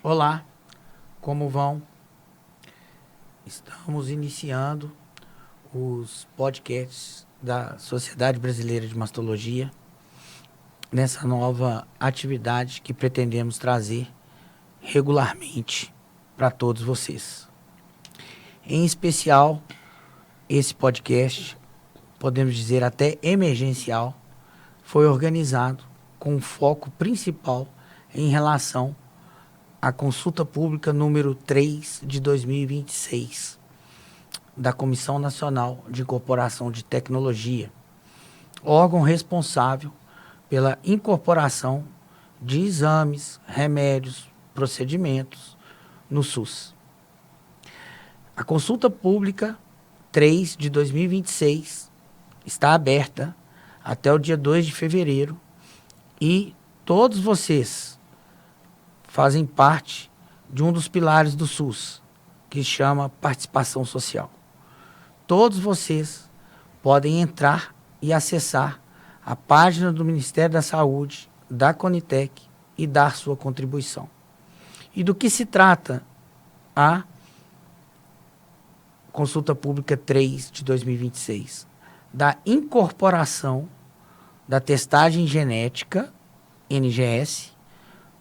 Olá, como vão? Estamos iniciando os podcasts da Sociedade Brasileira de Mastologia nessa nova atividade que pretendemos trazer regularmente para todos vocês. Em especial, esse podcast, podemos dizer até emergencial, foi organizado com um foco principal em relação à consulta pública número 3 de 2026 da Comissão Nacional de Incorporação de Tecnologia, órgão responsável pela incorporação de exames, remédios, procedimentos no SUS. A consulta pública 3 de 2026 está aberta até o dia 2 de fevereiro e todos vocês fazem parte de um dos pilares do SUS, que se chama participação social. Todos vocês podem entrar e acessar a página do Ministério da Saúde, da Conitec e dar sua contribuição. E do que se trata a Consulta Pública 3 de 2026? Da incorporação da testagem genética, NGS,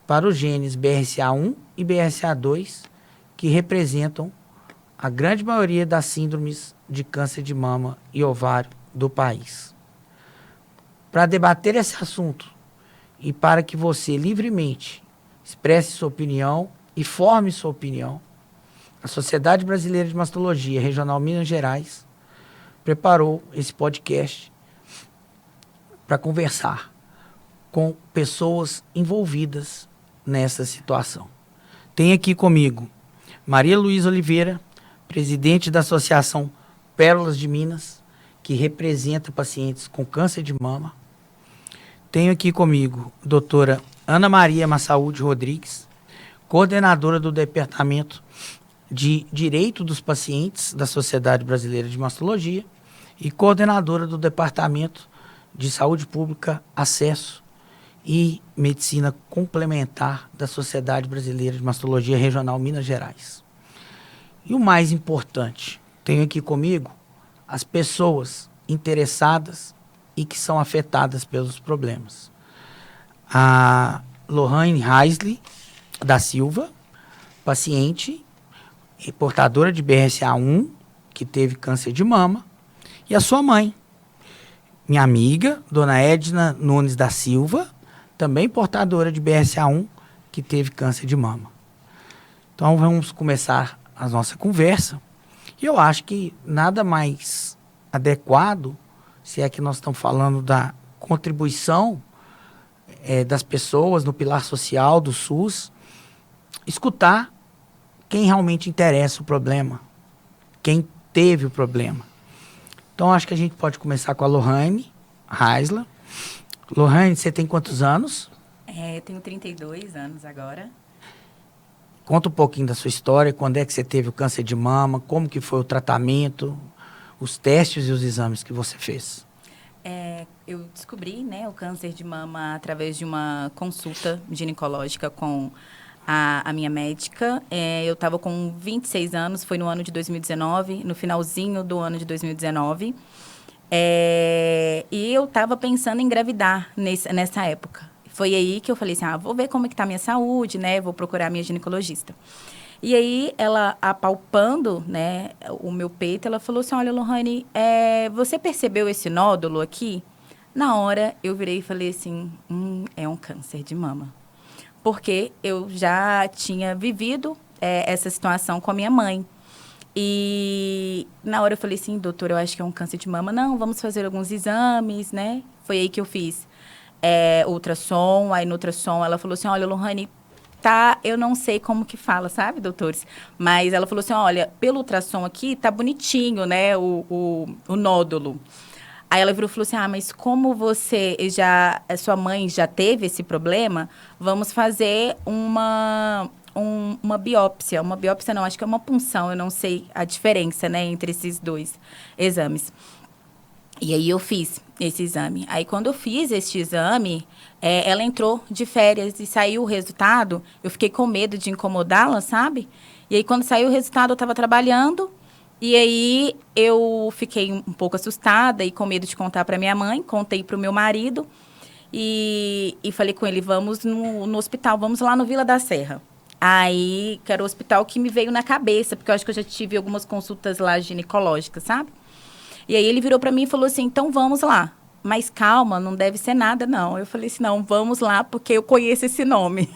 para os genes BRCA1 e BRCA2, que representam a grande maioria das síndromes de câncer de mama e ovário do país. Para debater esse assunto e para que você livremente expresse sua opinião e forme sua opinião, a Sociedade Brasileira de Mastologia Regional Minas Gerais preparou esse podcast para conversar com pessoas envolvidas nessa situação. Tem aqui comigo Maria Luísa Oliveira, presidente da Associação Pérolas de Minas, que representa pacientes com câncer de mama. Tenho aqui comigo a doutora Ana Maria Massaúde Rodrigues, coordenadora do Departamento de Direito dos Pacientes da Sociedade Brasileira de Mastologia e coordenadora do Departamento de Saúde Pública, Acesso e Medicina Complementar da Sociedade Brasileira de Mastologia Regional Minas Gerais. E o mais importante, tenho aqui comigo as pessoas interessadas e que são afetadas pelos problemas. A Lohane Heisley da Silva, paciente e portadora de BRCA1, que teve câncer de mama, e a sua mãe, minha amiga, dona Edna Nunes da Silva, também portadora de BRCA1, que teve câncer de mama. Então vamos começar a nossa conversa. E eu acho que nada mais adequado, se é que nós estamos falando da contribuição das pessoas no pilar social do SUS, escutar quem realmente interessa o problema, quem teve o problema. Então acho que a gente pode começar com a Lohane Heisley. Lohane, você tem quantos anos? Eu tenho 32 anos agora. Conta um pouquinho da sua história, quando é que você teve o câncer de mama, como que foi o tratamento, os testes e os exames que você fez. Eu descobri, né, o câncer de mama através de uma consulta ginecológica com a minha médica. Eu estava com 26 anos, foi no ano de 2019, no finalzinho do ano de 2019. E eu estava pensando em engravidar nessa época. Foi aí que eu falei assim, vou ver como é que está a minha saúde, né? Vou procurar a minha ginecologista. E aí, ela apalpando, né, o meu peito, ela falou assim, olha, Lohane, você percebeu esse nódulo aqui? Na hora, eu virei e falei assim, é um câncer de mama. Porque eu já tinha vivido essa situação com a minha mãe. E na hora eu falei assim, doutor, eu acho que é um câncer de mama. Não, vamos fazer alguns exames, né? Foi aí que eu fiz ultrassom. Aí no ultrassom ela falou assim, olha, Lohane, tá, eu não sei como que fala, sabe, doutores? Mas ela falou assim, olha, pelo ultrassom aqui tá bonitinho, né, o nódulo. Aí ela virou e falou assim, mas como sua mãe já teve esse problema, vamos fazer uma biópsia. Uma biópsia não, acho que é uma punção, eu não sei a diferença, né, entre esses dois exames. E aí eu fiz esse exame. Aí quando eu fiz esse exame, ela entrou de férias e saiu o resultado. Eu fiquei com medo de incomodá-la, sabe? E aí quando saiu o resultado, eu estava trabalhando. E aí eu fiquei um pouco assustada e com medo de contar para minha mãe. Contei para o meu marido e falei com ele, vamos no hospital, vamos lá no Vila da Serra. Aí, que era o hospital que me veio na cabeça, porque eu acho que eu já tive algumas consultas lá ginecológicas, sabe? E aí ele virou para mim e falou assim, então vamos lá. Mas calma, não deve ser nada, não. Eu falei assim, não, vamos lá, porque eu conheço esse nome.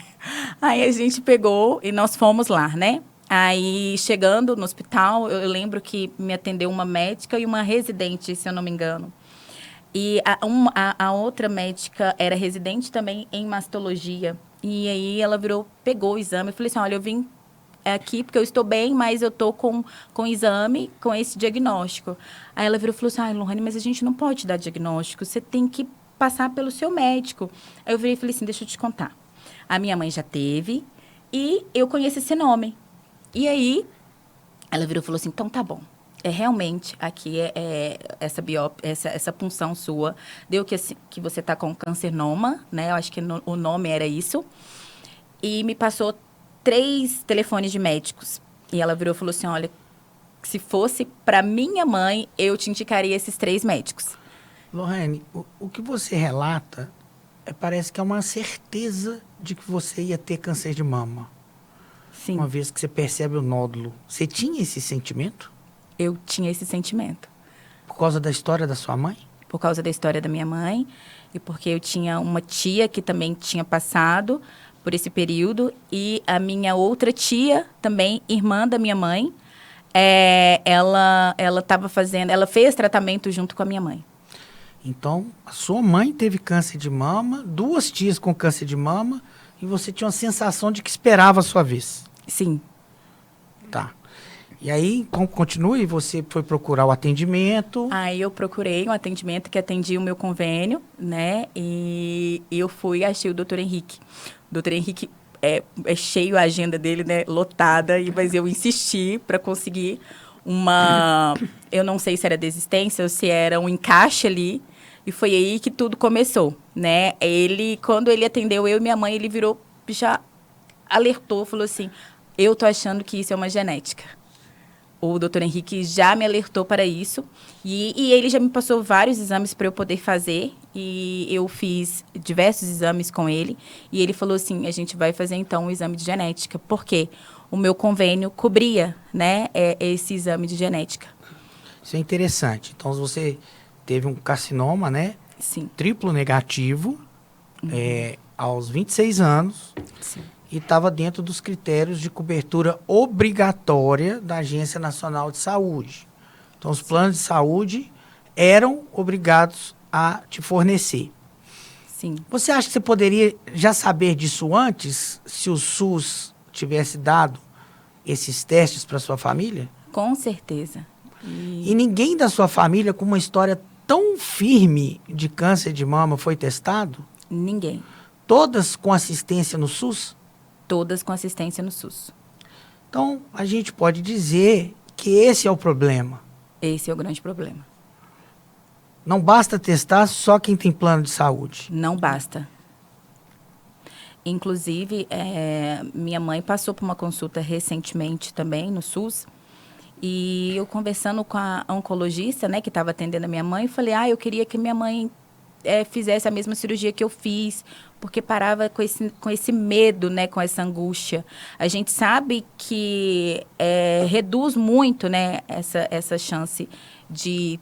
Aí a gente pegou e nós fomos lá, né? Aí, chegando no hospital, eu lembro que me atendeu uma médica e uma residente, se eu não me engano. E a outra médica era residente também em mastologia. E aí ela virou, pegou o exame. Eu falei assim, olha, eu vim aqui porque eu estou bem, mas eu estou com exame, com esse diagnóstico. Aí ela virou e falou assim, ai, Lohane, mas a gente não pode dar diagnóstico, você tem que passar pelo seu médico. Aí eu virei e falei assim, deixa eu te contar. A minha mãe já teve e eu conheço esse nome. E aí ela virou e falou assim, então tá bom. Realmente, aqui essa punção sua, deu que você está com carcinoma, né? Eu acho que o nome era isso. E me passou 3 telefones de médicos. E ela virou e falou assim, olha, se fosse para minha mãe, eu te indicaria esses 3 médicos. Lohane, o que você relata parece que é uma certeza de que você ia ter câncer de mama. Sim. Uma vez que você percebe o nódulo. Você tinha esse sentimento? Eu tinha esse sentimento. Por causa da história da sua mãe? Por causa da história da minha mãe. E porque eu tinha uma tia que também tinha passado por esse período. E a minha outra tia, também irmã da minha mãe, ela fez tratamento junto com a minha mãe. Então, a sua mãe teve câncer de mama, 2 tias com câncer de mama, e você tinha uma sensação de que esperava a sua vez. Sim. Tá. E aí, continue, você foi procurar o atendimento. Aí eu procurei um atendimento que atendia o meu convênio, né? E eu fui, achei o doutor Henrique. O doutor Henrique é cheio a agenda dele, né? Lotada, mas eu insisti para conseguir eu não sei se era desistência ou se era um encaixe ali. E foi aí que tudo começou, né? Quando ele atendeu eu e minha mãe, ele virou, já alertou, falou assim, eu tô achando que isso é uma genética. O doutor Henrique já me alertou para isso e ele já me passou vários exames para eu poder fazer e eu fiz diversos exames com ele e ele falou assim, a gente vai fazer então um exame de genética, porque o meu convênio cobria, né, esse exame de genética. Isso é interessante. Então, você teve um carcinoma, né? Sim. Triplo negativo, aos 26 anos. Sim. E estava dentro dos critérios de cobertura obrigatória da Agência Nacional de Saúde. Então, os planos de saúde eram obrigados a te fornecer. Sim. Você acha que você poderia já saber disso antes, se o SUS tivesse dado esses testes para sua família? Com certeza. E ninguém da sua família com uma história tão firme de câncer de mama foi testado? Ninguém. Todas com assistência no SUS? Todas com assistência no SUS. Então, a gente pode dizer que esse é o problema. Esse é o grande problema. Não basta testar só quem tem plano de saúde. Não basta. Inclusive, minha mãe passou por uma consulta recentemente também no SUS. E eu conversando com a oncologista, né, que estava atendendo a minha mãe, falei, eu queria que minha mãe fizesse a mesma cirurgia que eu fiz, porque parava com esse medo, né, com essa angústia. A gente sabe que reduz muito, né, essa chance de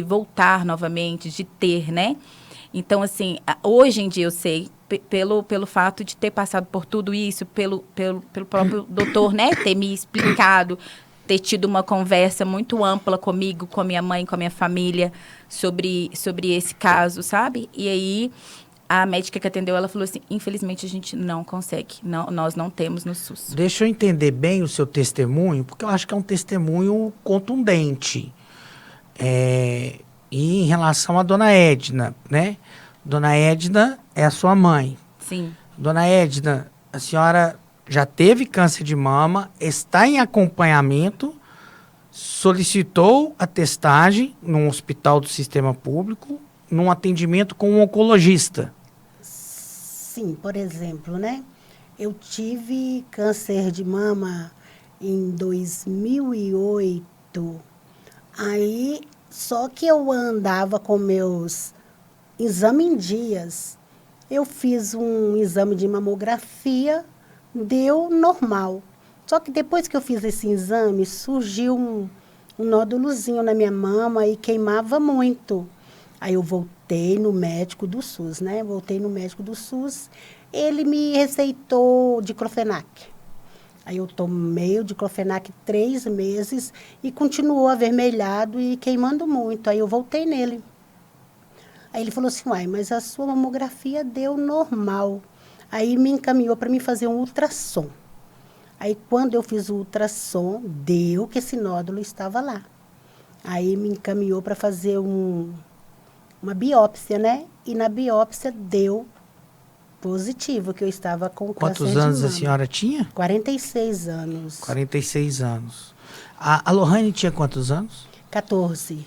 voltar novamente, de ter, né? Então, assim, hoje em dia eu sei, pelo fato de ter passado por tudo isso, pelo próprio doutor, né, ter me explicado, ter tido uma conversa muito ampla comigo, com a minha mãe, com a minha família, sobre esse caso, sabe? E aí, a médica que atendeu, ela falou assim, infelizmente a gente não consegue, nós não temos no SUS. Deixa eu entender bem o seu testemunho, porque eu acho que é um testemunho contundente. E em relação à dona Edna, né? Dona Edna é a sua mãe. Sim. Dona Edna, a senhora já teve câncer de mama, está em acompanhamento solicitou a testagem num hospital do sistema público, num atendimento com um oncologista. Sim, por exemplo, né? Eu tive câncer de mama em 2008. Aí, só que eu andava com meus exames em dias. Eu fiz um exame de mamografia, deu normal. Só que depois que eu fiz esse exame, surgiu um nódulozinho na minha mama e queimava muito. Aí eu voltei no médico do SUS, né? Voltei no médico do SUS, ele me receitou diclofenac. Aí eu tomei o diclofenac 3 meses e continuou avermelhado e queimando muito. Aí eu voltei nele. Aí ele falou assim, uai, mas a sua mamografia deu normal. Aí me encaminhou para mim fazer um ultrassom. Aí quando eu fiz o ultrassom, deu que esse nódulo estava lá. Aí me encaminhou para fazer uma biópsia, né? E na biópsia deu positivo, que eu estava com câncer de mama. Quantos anos a senhora tinha? 46 anos. 46 anos. A Lohane tinha quantos anos? 14.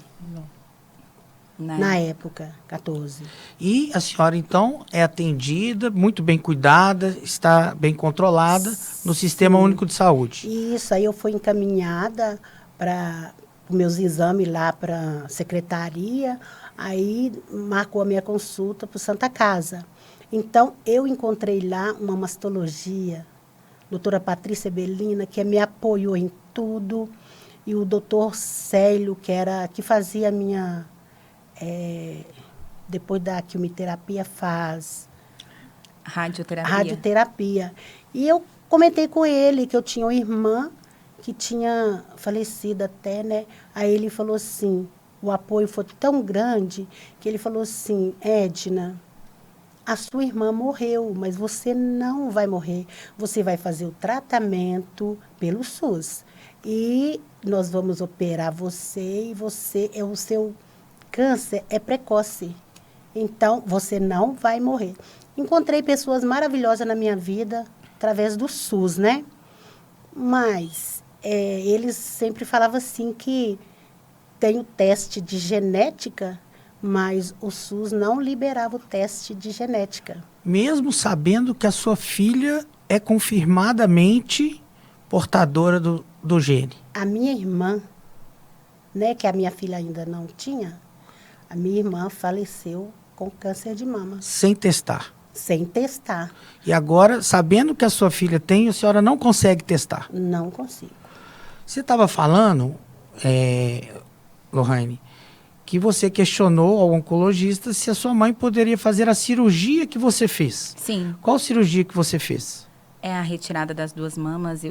Na época, 14. E a senhora, então, é atendida, muito bem cuidada, está bem controlada no Sistema Único de Saúde. Isso, aí eu fui encaminhada para os meus exames lá para a secretaria, aí marcou a minha consulta para o Santa Casa. Então, eu encontrei lá uma mastologia, doutora Patrícia Belina, que me apoiou em tudo, e o doutor Célio, que fazia a minha... depois da quimioterapia, faz... Radioterapia. E eu comentei com ele que eu tinha uma irmã que tinha falecido até, né? Aí ele falou assim, o apoio foi tão grande, que ele falou assim, Edna, a sua irmã morreu, mas você não vai morrer. Você vai fazer o tratamento pelo SUS. E nós vamos operar você, e o seu câncer é precoce. Então, você não vai morrer. Encontrei pessoas maravilhosas na minha vida, através do SUS, né? Mas eles sempre falavam assim que tem o teste de genética, mas o SUS não liberava o teste de genética. Mesmo sabendo que a sua filha é confirmadamente portadora do gene. A minha irmã, né, que a minha filha ainda não tinha, a minha irmã faleceu com câncer de mama. Sem testar. Sem testar. E agora, sabendo que a sua filha tem, a senhora não consegue testar. Não consigo. Você estava falando, Lohane, que você questionou ao oncologista se a sua mãe poderia fazer a cirurgia que você fez. Sim. Qual cirurgia que você fez? É a retirada das 2 mamas,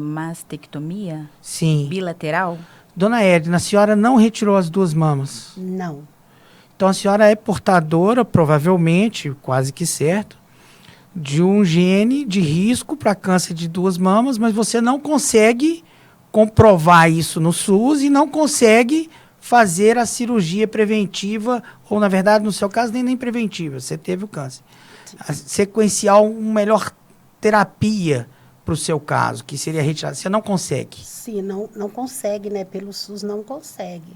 mastectomia? Sim. Bilateral? Dona Edna, a senhora não retirou as 2 mamas? Não. Então a senhora é portadora, provavelmente, quase que certo, de um gene de risco para câncer de 2 mamas, mas você não consegue comprovar isso no SUS e não consegue fazer a cirurgia preventiva, ou na verdade, no seu caso, nem preventiva, você teve o câncer. Sequencial, uma melhor terapia para o seu caso, que seria retirada. Você não consegue? Sim, não consegue, né? Pelo SUS não consegue.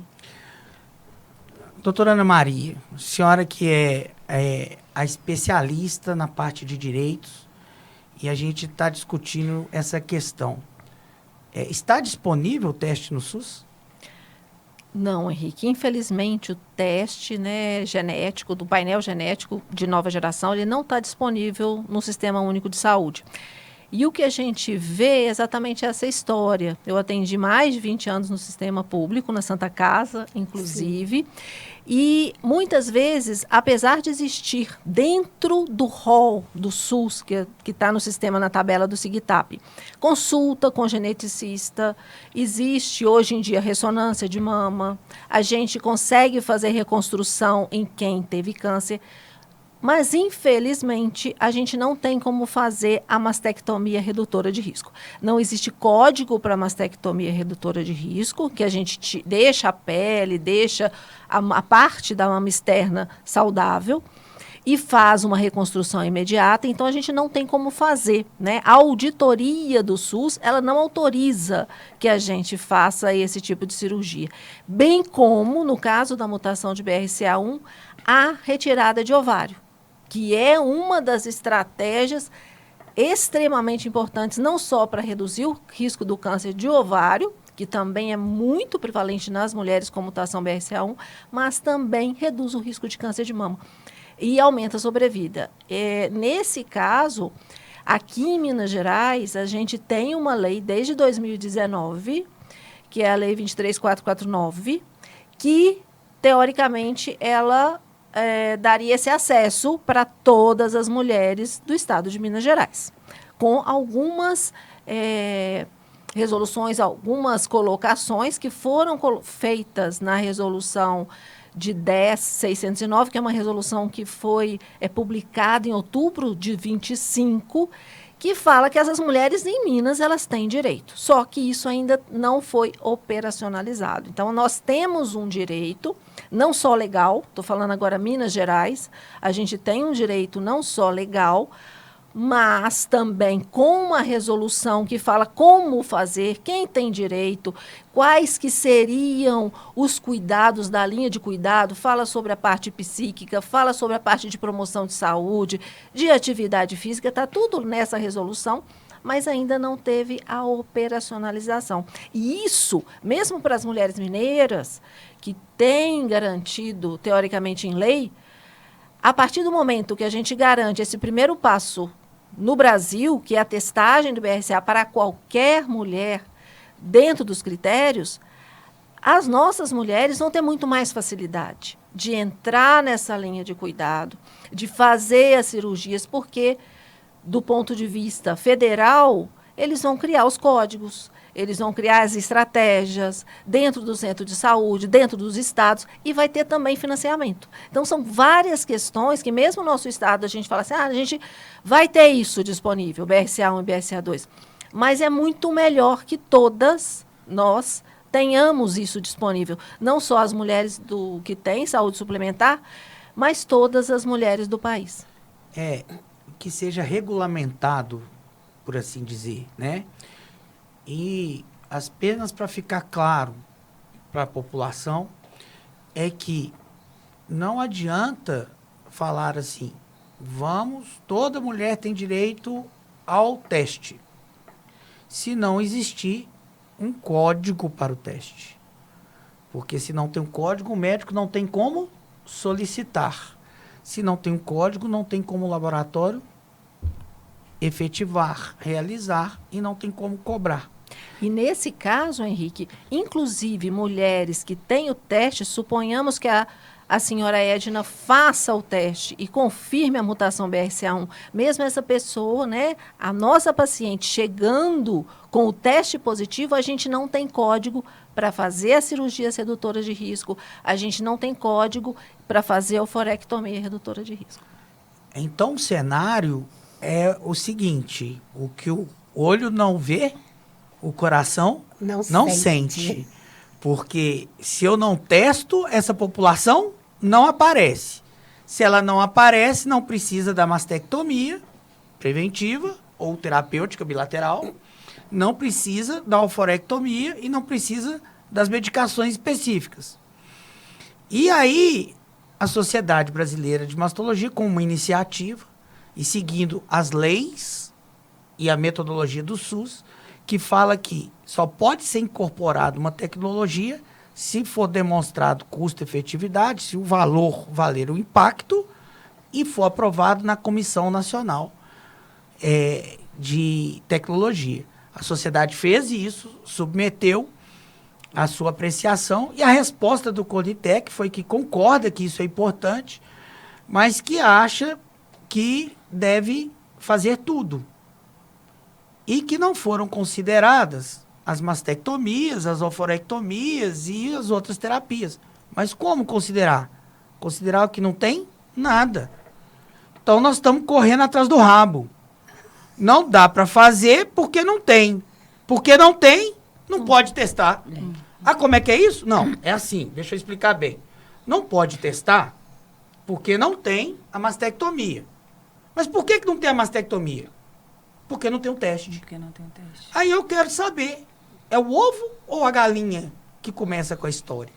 Doutora Ana Maria, a senhora que é a especialista na parte de direitos, e a gente está discutindo essa questão. Está disponível o teste no SUS? Não, Henrique. Infelizmente, o teste, né, genético, do painel genético de nova geração, ele não está disponível no Sistema Único de Saúde. E o que a gente vê é exatamente essa história. Eu atendi mais de 20 anos no sistema público, na Santa Casa, inclusive. Sim. E muitas vezes, apesar de existir dentro do rol do SUS, que está no sistema, na tabela do SIGTAP, consulta com geneticista, existe hoje em dia ressonância de mama, a gente consegue fazer reconstrução em quem teve câncer, mas, infelizmente, a gente não tem como fazer a mastectomia redutora de risco. Não existe código para mastectomia redutora de risco, que a gente deixa a pele, deixa a parte da mama externa saudável. e faz uma reconstrução imediata, então a gente não tem como fazer, né? A auditoria do SUS, ela não autoriza que a gente faça esse tipo de cirurgia. Bem como, no caso da mutação de BRCA1, a retirada de ovário, que é uma das estratégias extremamente importantes, não só para reduzir o risco do câncer de ovário, que também é muito prevalente nas mulheres com mutação BRCA1, mas também reduz o risco de câncer de mama e aumenta a sobrevida. Nesse caso, aqui em Minas Gerais, a gente tem uma lei desde 2019, que é a Lei 23449, que, teoricamente, ela daria esse acesso para todas as mulheres do estado de Minas Gerais, com algumas resoluções, algumas colocações que foram feitas na resolução de 10.609, que é uma resolução que foi publicada em outubro de 25, que fala que essas mulheres em Minas, elas têm direito. Só que isso ainda não foi operacionalizado. Então, nós temos um direito, não só legal, estou falando agora Minas Gerais, a gente tem um direito não só legal, mas também com uma resolução que fala como fazer, quem tem direito, quais que seriam os cuidados da linha de cuidado, fala sobre a parte psíquica, fala sobre a parte de promoção de saúde, de atividade física, está tudo nessa resolução, mas ainda não teve a operacionalização. E isso, mesmo para as mulheres mineiras, que têm garantido, teoricamente em lei, a partir do momento que a gente garante esse primeiro passo no Brasil, que é a testagem do BRCA para qualquer mulher dentro dos critérios, as nossas mulheres vão ter muito mais facilidade de entrar nessa linha de cuidado, de fazer as cirurgias, porque, do ponto de vista federal, eles vão criar os códigos, eles vão criar as estratégias dentro do centro de saúde, dentro dos estados, e vai ter também financiamento. Então, são várias questões que, mesmo no nosso estado, a gente fala assim, a gente vai ter isso disponível, BRCA1 e BRCA2. Mas é muito melhor que todas nós tenhamos isso disponível. Não só as mulheres que têm saúde suplementar, mas todas as mulheres do país. Que seja regulamentado, por assim dizer, né? E apenas para ficar claro para a população, é que não adianta falar assim, toda mulher tem direito ao teste, se não existir um código para o teste. Porque se não tem um código, o médico não tem como solicitar. Se não tem um código, não tem como o laboratório efetivar, realizar, e não tem como cobrar. E nesse caso, Henrique, inclusive mulheres que têm o teste, suponhamos que a senhora Edna faça o teste e confirme a mutação BRCA1, mesmo essa pessoa, né, a nossa paciente chegando com o teste positivo, a gente não tem código para fazer a cirurgia redutora de risco, a gente não tem código para fazer a oforectomia redutora de risco. Então, o cenário é o seguinte, o que o olho não vê, o coração não sente. Porque se eu não testo, essa população não aparece. Se ela não aparece, não precisa da mastectomia preventiva ou terapêutica bilateral, não precisa da oforectomia e não precisa das medicações específicas. E aí, a Sociedade Brasileira de Mastologia, com uma iniciativa, e seguindo as leis e a metodologia do SUS, que fala que só pode ser incorporada uma tecnologia se for demonstrado custo-efetividade, se o valor valer o impacto e for aprovado na Comissão Nacional de Tecnologia. A sociedade fez isso, submeteu a sua apreciação e a resposta do Conitec foi que concorda que isso é importante, mas que acha que deve fazer tudo. E que não foram consideradas as mastectomias, as oforectomias e as outras terapias. Mas como considerar? Considerar o que não tem? Nada. Então, nós estamos correndo atrás do rabo. Não dá para fazer porque não tem. Porque não tem, não pode testar. Ah, como é que é isso? Não, é assim, deixa eu explicar bem. Não pode testar Porque não tem a mastectomia. Mas por que não tem a mastectomia? Porque não tem o teste. Porque não tem teste. Aí eu quero saber, é o ovo ou a galinha que começa com a história?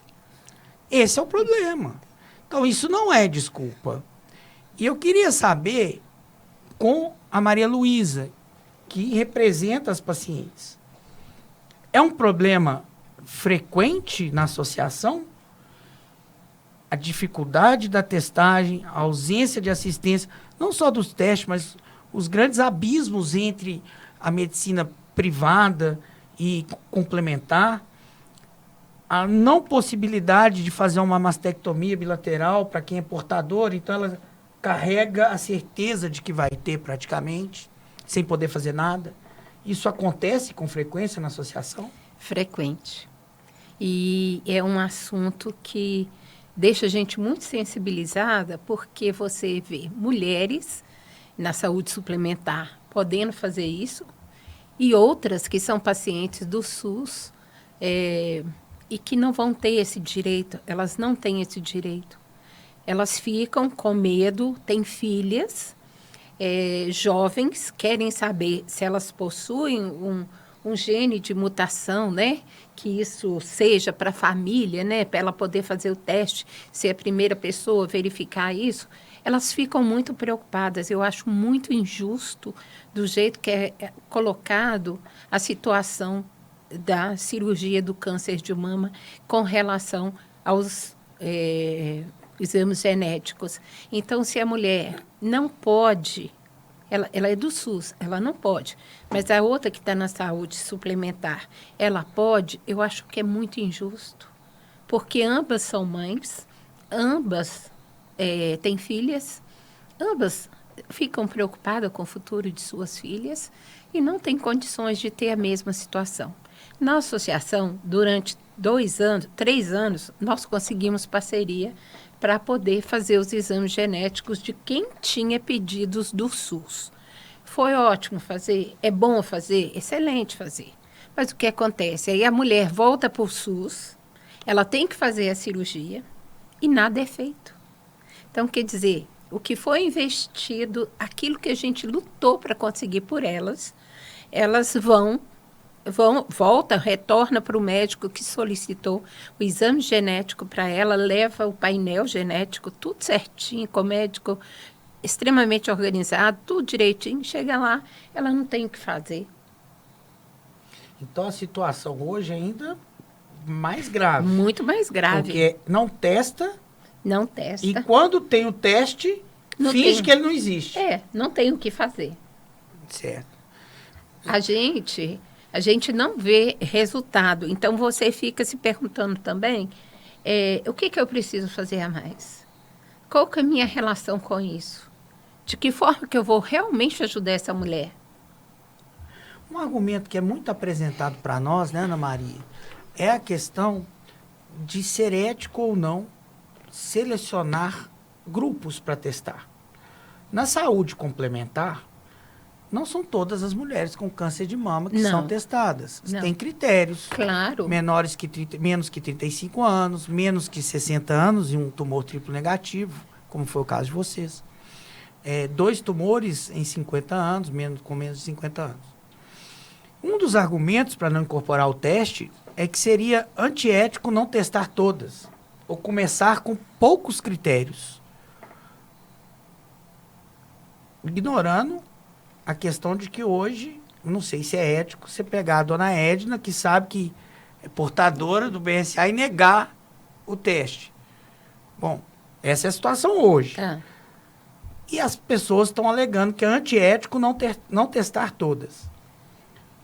Esse é o problema. Então, isso não é desculpa. E eu queria saber, com a Maria Luísa, que representa as pacientes, é um problema frequente na associação? A dificuldade da testagem, a ausência de assistência, não só dos testes, mas os grandes abismos entre a medicina privada e complementar, a não possibilidade de fazer uma mastectomia bilateral para quem é portador, então ela carrega a certeza de que vai ter praticamente, sem poder fazer nada. Isso acontece com frequência na associação? Frequente. E é um assunto que deixa a gente muito sensibilizada, porque você vê mulheres na saúde suplementar podendo fazer isso, e outras que são pacientes do SUS e que não vão ter esse direito, elas não têm esse direito. Elas ficam com medo, têm filhas, jovens, querem saber se elas possuem um gene de mutação, né? Que isso seja para a família, né? Para ela poder fazer o teste, ser a primeira pessoa a verificar isso. Elas ficam muito preocupadas. Eu acho muito injusto do jeito que é colocado a situação da cirurgia do câncer de mama com relação aos exames genéticos. Então, se a mulher não pode, ela é do SUS, ela não pode, mas a outra que está na saúde suplementar, ela pode, eu acho que é muito injusto, porque ambas são mães, ambas têm filhas, ambas ficam preocupadas com o futuro de suas filhas e não têm condições de ter a mesma situação. Na associação, durante 2 anos, 3 anos, nós conseguimos parceria para poder fazer os exames genéticos de quem tinha pedidos do SUS. Foi ótimo fazer, é bom fazer, excelente fazer. Mas o que acontece? Aí a mulher volta para o SUS, ela tem que fazer a cirurgia e nada é feito. Então, quer dizer, o que foi investido, aquilo que a gente lutou para conseguir por elas, elas retorna para o médico que solicitou o exame genético para ela, leva o painel genético, tudo certinho, com o médico extremamente organizado, tudo direitinho, chega lá, ela não tem o que fazer. Então, a situação hoje é ainda mais grave. Muito mais grave. Porque não testa. Não testa. E quando tem o teste, finge que ele não existe. Não tem o que fazer. Certo. A gente não vê resultado. Então, você fica se perguntando também, o que eu preciso fazer a mais? Qual que é a minha relação com isso? De que forma que eu vou realmente ajudar essa mulher? Um argumento que é muito apresentado para nós, né, Ana Maria, é a questão de ser ético ou não selecionar grupos para testar. Na saúde complementar, não são todas as mulheres com câncer de mama que são testadas. Não. Tem critérios. Claro. Menos que 35 anos, menos que 60 anos e um tumor triplo negativo, como foi o caso de vocês. 2 tumores em 50 anos, com menos de 50 anos. Um dos argumentos para não incorporar o teste é que seria antiético não testar todas, ou começar com poucos critérios, ignorando a questão de que hoje, não sei se é ético você pegar a dona Edna, que sabe que é portadora do BRCA, e negar o teste. Bom, essa é a situação hoje. E as pessoas estão alegando que é antiético não testar todas.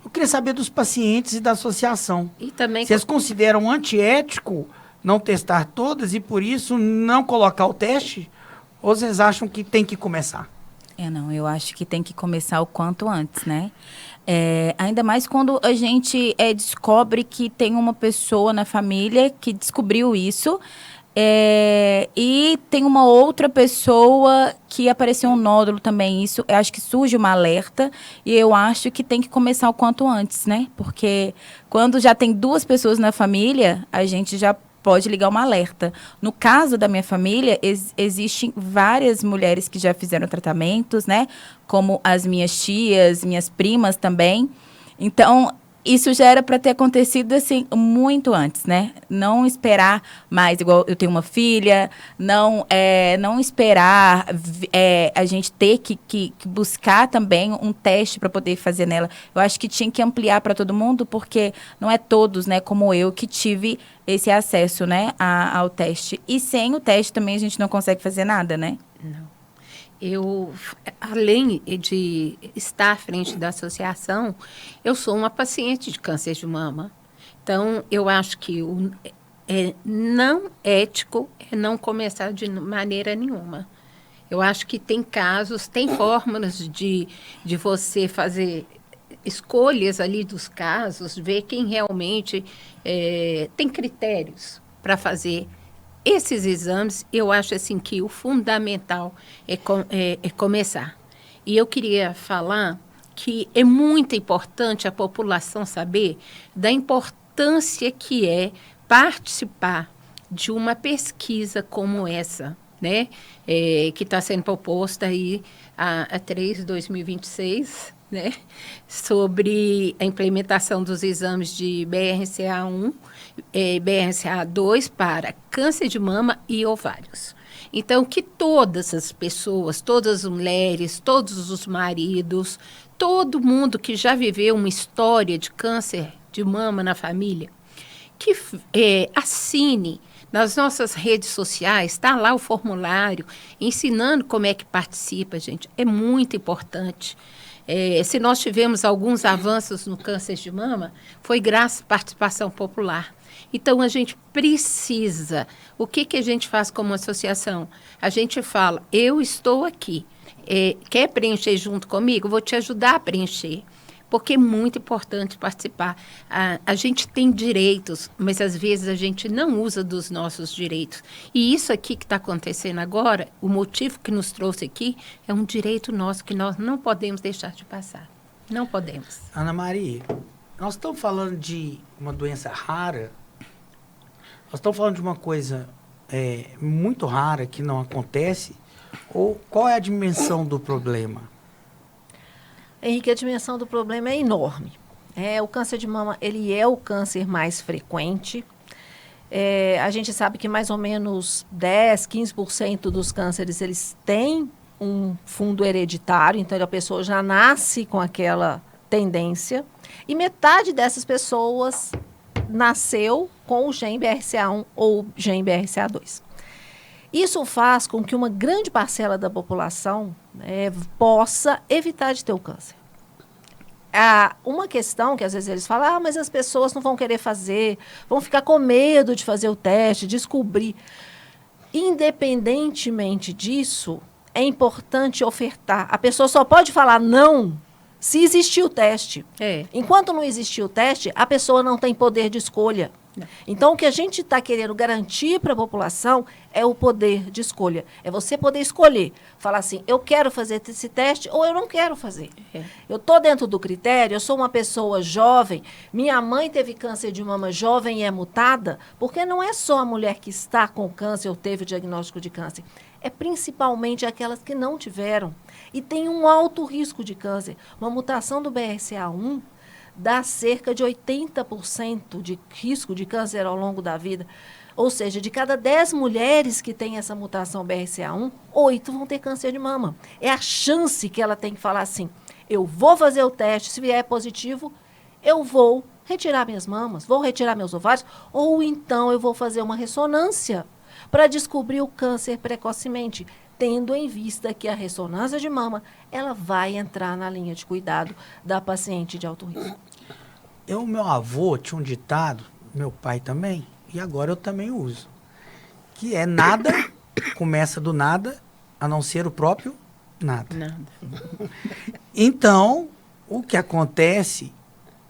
Eu queria saber dos pacientes e da associação. E também Vocês consideram antiético não testar todas e, por isso, não colocar o teste? Ou vocês acham que tem que começar? Eu acho que tem que começar o quanto antes, né? Ainda mais quando a gente descobre que tem uma pessoa na família que descobriu isso e tem uma outra pessoa que apareceu um nódulo também. Isso, eu acho que surge uma alerta e eu acho que tem que começar o quanto antes, né? Porque quando já tem 2 pessoas na família, a gente já pode ligar um alerta. No caso da minha família, existem várias mulheres que já fizeram tratamentos, né? Como as minhas tias, minhas primas também. Então, isso já era para ter acontecido, assim, muito antes, né? Não esperar mais, igual eu tenho uma filha, não esperar a gente ter que buscar também um teste para poder fazer nela. Eu acho que tinha que ampliar para todo mundo, porque não é todos, né, como eu, que tive esse acesso, né, ao teste. E sem o teste também a gente não consegue fazer nada, né? Não. Eu, além de estar à frente da associação, eu sou uma paciente de câncer de mama. Então, eu acho que é não ético é não começar de maneira nenhuma. Eu acho que tem casos, tem fórmulas de você fazer escolhas ali dos casos, ver quem realmente tem critérios para fazer esses exames. Eu acho assim que o fundamental é começar. E eu queria falar que é muito importante a população saber da importância que é participar de uma pesquisa como essa, né? Que está sendo proposta aí a 3/2026, né? Sobre a implementação dos exames de BRCA1, BRCA2 para câncer de mama e ovários. Então, que todas as pessoas, todas as mulheres, todos os maridos, todo mundo que já viveu uma história de câncer de mama na família, que assine nas nossas redes sociais, está lá o formulário, ensinando como é que participa, gente. É muito importante. Se nós tivemos alguns avanços no câncer de mama, foi graças à participação popular. Então, a gente precisa. O que a gente faz como associação? A gente fala, eu estou aqui. Quer preencher junto comigo? Vou te ajudar a preencher. Porque é muito importante participar. A gente tem direitos, mas às vezes a gente não usa dos nossos direitos. E isso aqui que está acontecendo agora, o motivo que nos trouxe aqui, é um direito nosso que nós não podemos deixar de passar. Não podemos. Ana Maria, nós estamos falando de uma doença rara, nós estamos falando de uma coisa muito rara que não acontece, ou qual é a dimensão do problema? Henrique, a dimensão do problema é enorme. O câncer de mama, ele é o câncer mais frequente. A gente sabe que mais ou menos 10, 15% dos cânceres, eles têm um fundo hereditário, então a pessoa já nasce com aquela tendência. E metade dessas pessoas nasceu com o gene BRCA1 ou gene BRCA2. Isso faz com que uma grande parcela da população possa evitar de ter o câncer. Uma questão que às vezes eles falam, mas as pessoas não vão querer fazer, vão ficar com medo de fazer o teste, descobrir. Independentemente disso, é importante ofertar. A pessoa só pode falar não se existir o teste. Enquanto não existir o teste, a pessoa não tem poder de escolha. Não. Então, o que a gente está querendo garantir para a população é o poder de escolha. É você poder escolher. Falar assim, eu quero fazer esse teste ou eu não quero fazer. Eu estou dentro do critério, eu sou uma pessoa jovem, minha mãe teve câncer de mama jovem e é mutada, porque não é só a mulher que está com câncer ou teve o diagnóstico de câncer. É principalmente aquelas que não tiveram e tem um alto risco de câncer. Uma mutação do BRCA1 dá cerca de 80% de risco de câncer ao longo da vida. Ou seja, de cada 10 mulheres que têm essa mutação BRCA1, 8 vão ter câncer de mama. É a chance que ela tem que falar assim, eu vou fazer o teste, se vier positivo, eu vou retirar minhas mamas, vou retirar meus ovários, ou então eu vou fazer uma ressonância para descobrir o câncer precocemente, tendo em vista que a ressonância de mama, ela vai entrar na linha de cuidado da paciente de alto risco. Meu avô tinha um ditado, meu pai também, e agora eu também uso, que é nada começa do nada, a não ser o próprio nada. Então, o que acontece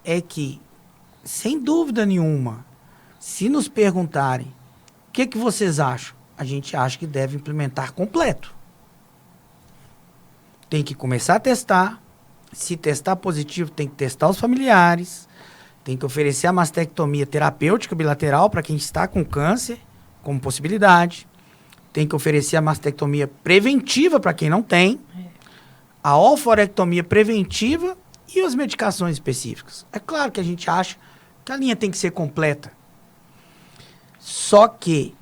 é que, sem dúvida nenhuma, se nos perguntarem o que vocês acham, a gente acha que deve implementar completo. Tem que começar a testar. Se testar positivo, tem que testar os familiares. Tem que oferecer a mastectomia terapêutica bilateral para quem está com câncer, como possibilidade. Tem que oferecer a mastectomia preventiva para quem não tem. A oforectomia preventiva e as medicações específicas. É claro que a gente acha que a linha tem que ser completa. Só que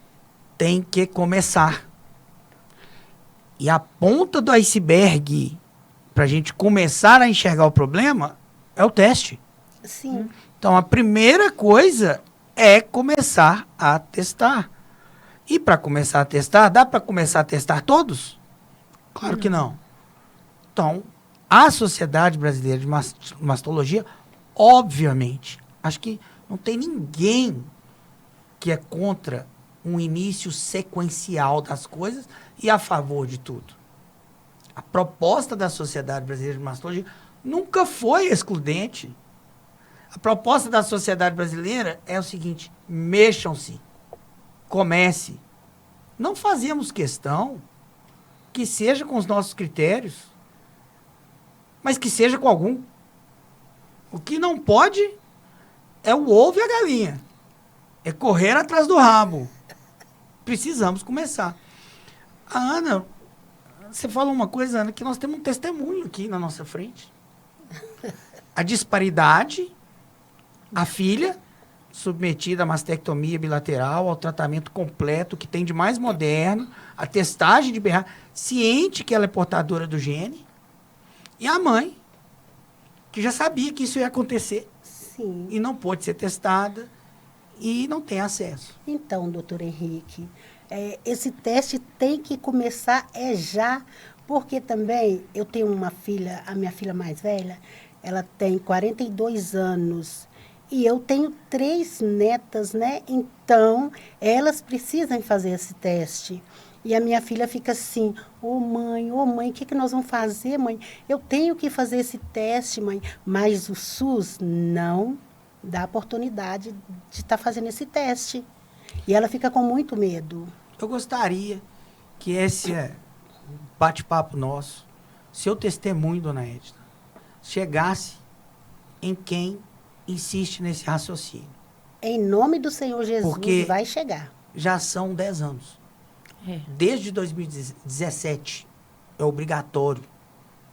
tem que começar. E a ponta do iceberg, para a gente começar a enxergar o problema, é o teste. Sim. Então, a primeira coisa é começar a testar. E para começar a testar, dá para começar a testar todos? Claro que não. Então, a Sociedade Brasileira de Mastologia, obviamente, acho que não tem ninguém que é contra um início sequencial das coisas e a favor de tudo. A proposta da Sociedade Brasileira de Mastologia nunca foi excludente. A proposta da sociedade brasileira é o seguinte: mexam-se, comece. Não fazemos questão que seja com os nossos critérios, mas que seja com algum. O que não pode é o ovo e a galinha. É correr atrás do rabo. Precisamos começar. A Ana, você falou uma coisa, Ana, que nós temos um testemunho aqui na nossa frente. A disparidade, a filha submetida à mastectomia bilateral, ao tratamento completo que tem de mais moderno, a testagem de BRCA, ciente que ela é portadora do gene, e a mãe, que já sabia que isso ia acontecer. Sim. E não pôde ser testada e não tem acesso. Então, doutor Henrique, esse teste tem que começar já, porque também eu tenho uma filha, a minha filha mais velha, ela tem 42 anos e eu tenho 3 netas, né? Então, elas precisam fazer esse teste. E a minha filha fica assim: ô mãe, o que nós vamos fazer, mãe? Eu tenho que fazer esse teste, mãe. Mas o SUS não dá oportunidade de estar fazendo esse teste. E ela fica com muito medo. Eu gostaria que esse bate-papo nosso, seu testemunho, dona Edna, chegasse em quem insiste nesse raciocínio. Em nome do Senhor Jesus, Porque vai chegar. já são 10 anos. Desde 2017 é obrigatório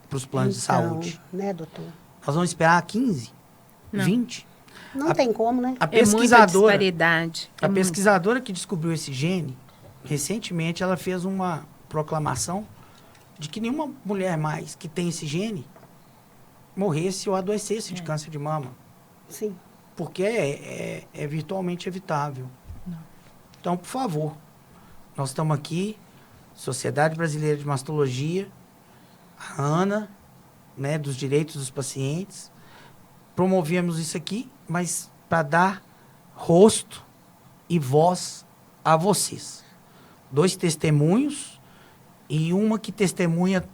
para os planos de saúde. Né, doutor? Nós vamos esperar 15, Não. 20. Não tem como, né? A É muita pesquisadora, disparidade. a pesquisadora que descobriu esse gene, recentemente ela fez uma proclamação de que nenhuma mulher mais que tem esse gene morresse ou adoecesse de câncer de mama. Sim. Porque é virtualmente evitável. Então, por favor, nós estamos aqui, Sociedade Brasileira de Mastologia, a Ana, né, dos direitos dos pacientes, promovemos isso aqui, mas para dar rosto e voz a vocês. 2 testemunhos e uma que testemunha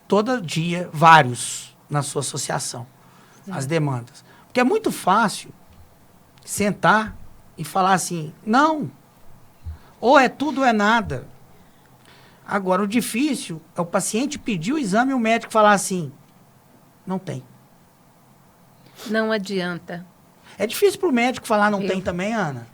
todo dia, vários, na sua associação, as demandas. Porque é muito fácil sentar e falar assim: não, ou é tudo ou é nada. Agora, o difícil é o paciente pedir o exame e o médico falar assim: não tem. Não adianta. É difícil para o médico falar não tem também, Ana?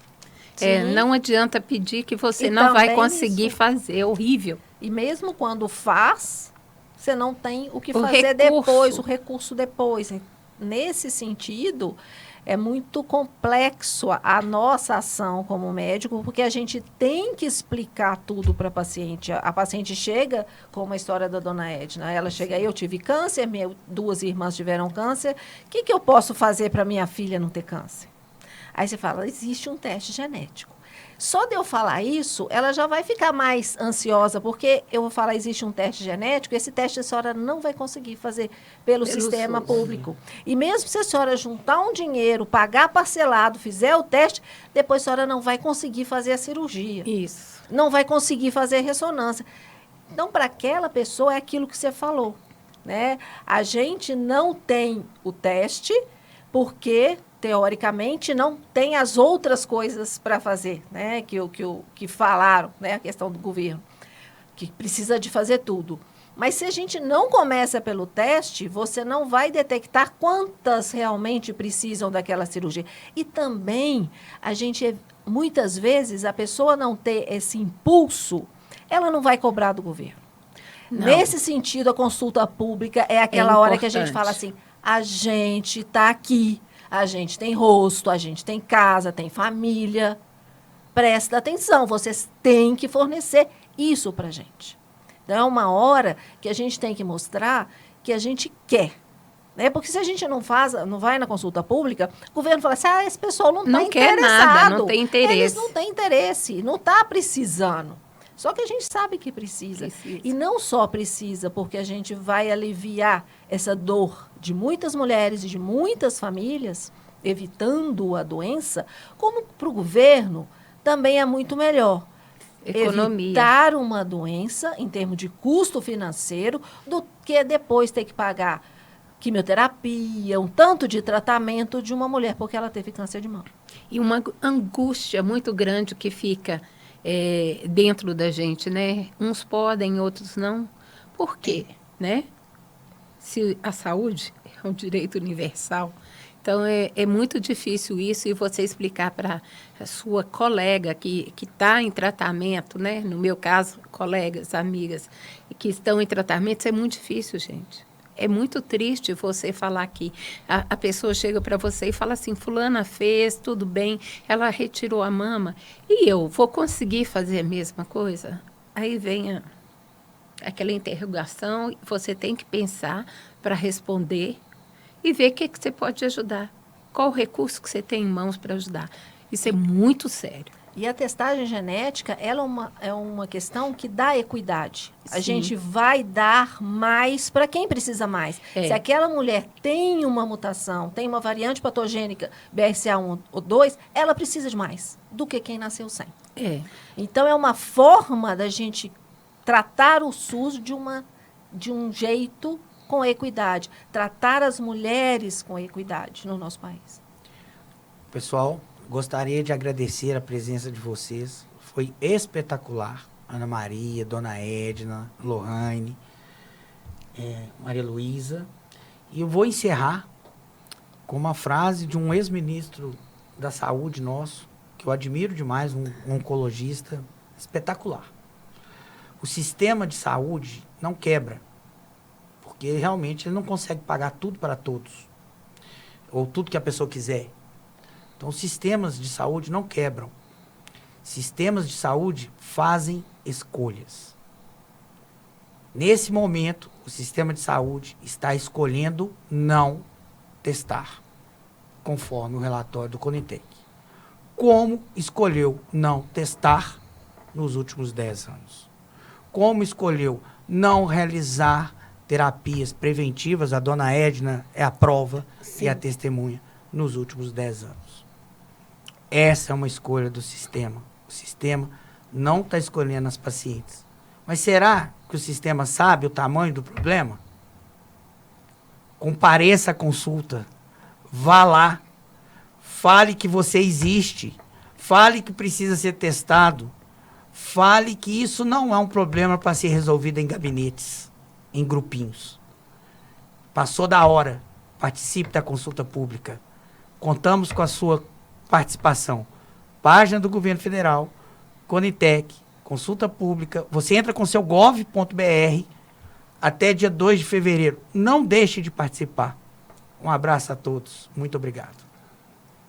Não adianta pedir que você E não vai também conseguir isso. fazer. É horrível. E mesmo quando faz, você não tem o que O fazer recurso. depois, o recurso depois. Nesse sentido, é muito complexo a nossa ação como médico, porque a gente tem que explicar tudo para a paciente. A paciente chega, como a história da dona Edna, ela chega aí: eu tive câncer, 2 irmãs tiveram câncer, o que eu posso fazer para minha filha não ter câncer? Aí você fala: existe um teste genético. Só de eu falar isso, ela já vai ficar mais ansiosa, porque eu vou falar: existe um teste genético, esse teste a senhora não vai conseguir fazer pelo sistema SUS. público. E mesmo se a senhora juntar um dinheiro, pagar parcelado, fizer o teste, depois a senhora não vai conseguir fazer a cirurgia. Isso. Não vai conseguir fazer a ressonância. Então, para aquela pessoa, é aquilo que você falou, né? A gente não tem o teste porque, teoricamente, não tem as outras coisas para fazer, né? Que falaram, né? A questão do governo, que precisa de fazer tudo. Mas se a gente não começa pelo teste, você não vai detectar quantas realmente precisam daquela cirurgia. E também, muitas vezes, a pessoa não ter esse impulso, ela não vai cobrar do governo. Não. Nesse sentido, a consulta pública é aquela hora que a gente importante. fala assim, a gente está aqui, a gente tem rosto, a gente tem casa, tem família. Presta atenção, vocês têm que fornecer isso para a gente. Então, é uma hora que a gente tem que mostrar que a gente quer. Né? Porque se a gente não vai na consulta pública, o governo fala assim, esse pessoal não está interessado. Não quer nada, não tem interesse. Eles não têm interesse, não está precisando. Só que a gente sabe que precisa. E não só precisa, porque a gente vai aliviar essa dor de muitas mulheres e de muitas famílias, evitando a doença, como para o governo também é muito melhor. Economia. Evitar uma doença em termos de custo financeiro do que depois ter que pagar quimioterapia, um tanto de tratamento de uma mulher porque ela teve câncer de mama. E uma angústia muito grande que fica dentro da gente, né? Uns podem, outros não. Por quê? Né? Se a saúde é um direito universal, então é muito difícil isso, e você explicar para a sua colega que está em tratamento, né? No meu caso, colegas, amigas que estão em tratamento, isso é muito difícil, gente. É muito triste você falar que a pessoa chega para você e fala assim, fulana fez, tudo bem, ela retirou a mama, e eu vou conseguir fazer a mesma coisa? Aí vem aquela interrogação, você tem que pensar para responder e ver o que você pode ajudar. Qual o recurso que você tem em mãos para ajudar? Isso é muito sério. E a testagem genética, ela é uma questão que dá equidade. A Sim. gente vai dar mais para quem precisa mais. Se aquela mulher tem uma mutação, tem uma variante patogênica BRCA1 ou 2, ela precisa de mais do que quem nasceu sem. Então, é uma forma da gente tratar o SUS de um jeito com equidade. Tratar as mulheres com equidade no nosso país. Pessoal, gostaria de agradecer a presença de vocês. Foi espetacular. Ana Maria, Dona Edna, Lohane, Maria Luísa. E eu vou encerrar com uma frase de um ex-ministro da Saúde nosso, que eu admiro demais, um oncologista espetacular. O sistema de saúde não quebra, porque realmente ele não consegue pagar tudo para todos, ou tudo que a pessoa quiser. Então, os sistemas de saúde não quebram. Sistemas de saúde fazem escolhas. Nesse momento, o sistema de saúde está escolhendo não testar, conforme o relatório do Conitec. Como escolheu não testar nos últimos 10 anos? Como escolheu não realizar terapias preventivas? A Dona Edna é a prova e a testemunha nos últimos 10 anos. Essa é uma escolha do sistema. O sistema não está escolhendo as pacientes. Mas será que o sistema sabe o tamanho do problema? Compareça à consulta. Vá lá. Fale que você existe. Fale que precisa ser testado. Fale que isso não é um problema para ser resolvido em gabinetes, em grupinhos. Passou da hora. Participe da consulta pública. Contamos com a sua participação. Página do Governo Federal, Conitec, consulta pública. Você entra com seu gov.br até dia 2 de fevereiro. Não deixe de participar. Um abraço a todos. Muito obrigado.